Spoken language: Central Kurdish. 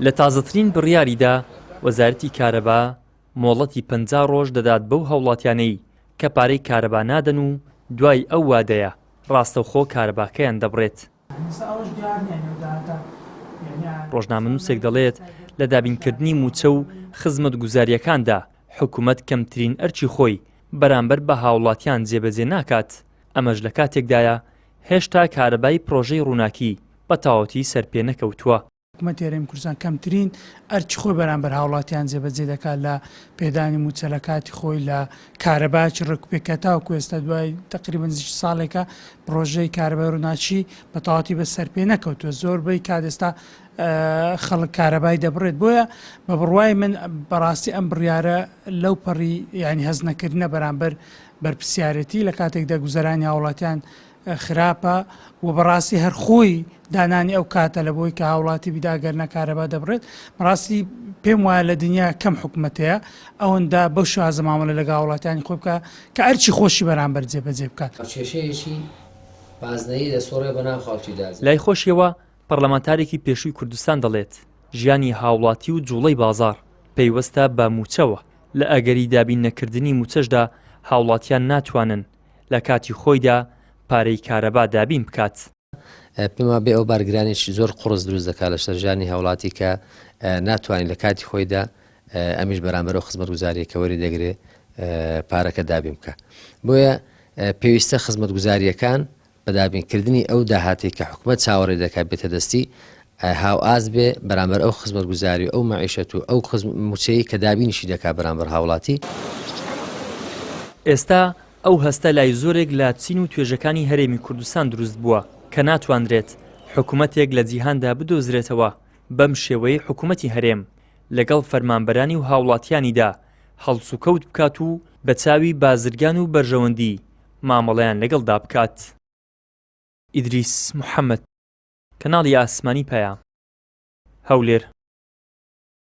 لە تازەترین بڕیاریدا وەزارەتی کارەبا مۆڵەتی 50 ڕۆژ دەدات بەو هاوڵاتیانەی کە پارەی کارەبا نادەن و دوای ئەو وادەیە ڕاستەوخۆ کارەباکەیان دەبڕێت. ڕۆژنامەنووسێک دەڵێت لە دابینکردنی موچە و خزمەت گوزاریەکاندا حکوومەت کەمترین ئەرچی خۆی بەرامبەر بە هاوڵاتیان جێبەجێ ناکات. ئەمەش لە کاتێکدایە هێشتا کارەبای پرۆژەی ڕووناکی بە تەواوەتی سەرپێ نەکەوتووە. حکوومەتی هەرێمی کوردستان کەمترین ئەرچی خۆی بەرامبەر هاوڵاتیان جێبەجێ دەکات لە پێدانی موچە لە کاتی خۆی لە کارەباکی ڕکوپێکە تاوەکو ئێستا دوای تقریباً ساڵێکە پرۆژەی کارەبای ڕووناچی بە تەواوەتی بە سەرپێ نەکەوتووە. زۆربەی کات ئێستا خەڵک کارەبای دەبڕێت. بۆیە بە بڕوای من بەڕاستی ئەم بڕیارە لەو پەڕی یعنی هەز نەکردنە بەرامبەر بەرپرسیارەتی لە کاتێکدا گوزەرانی هاوڵاتیان خراپە و بەڕاستی هەر خۆی دانانی ئەو کاتە لە بۆی کە هاوڵاتی بیداگەرنە کارەبا دەبڕێت. بەڕاستی پێم وایە لە دنیا کەم حکوومەتەیە ئەوەندا بەو شازە مامەڵە لەگە هاوڵاتیانی خۆی بکە کە ئەرچی خۆشی بەرامبەر جێبەجێ بکات. کێشەیەکی بازنەیی دەسۆڕێ بەناو خەڵکیدا. لای خۆشیەوە پەرلەمانتارێکی پێشووی کوردستان دەڵێت ژیانی هاوڵاتی و جوڵەی بازار پەیوەستە بە موچەوە. لە ئەگەری دابین نەکردنی موچەشدا هاوڵاتیان ناتوانن لە کاتی خۆیدا پارەی کارەبا دابین بکات. پێم وابێ ئەو بارگرانێکی زۆر قڕز دروست دەکات لە ژیانی هاوڵاتی کە ناتوانین لە کاتی خۆیدا ئەمیش بەرامبەرەوە خزمەت گوزاریەکە وەری دەگرێ پارەکە دابین بکە. بۆیە پێویستە خزمەت گوزاریەکان بە دابینکردنی ئەو داهاتی کە حکوومەت چاوەڕێ دەکات بێتە دەستی هاو ئاز بێ بەرامبەر ئەو خزمەت گوزاری ئەو مەعیشەت و ئەو موچەیە کە دابینیشی دەکات بەرامبەر هاوڵاتی. ئێستا ئەو هەستە لای زۆرێک لە چین و توێژەکانی هەرێمی کوردستان دروست بووە کە ناتوانرێت حکوومەتێک لە جیهاندا بدۆزرێتەوە. بەم شێوەیە حکوومەتی هەرێم لەگەڵ فەرمانبەرانی و هاوڵاتیانیدا هەڵسوکەوت بکات و بە چاوی بازرگان و بەرژەوەندی مامەڵەیان لەگەڵدا بکات. ئیدریس محەممەد، کەناڵی ئاسمانی پەیام، هەولێر.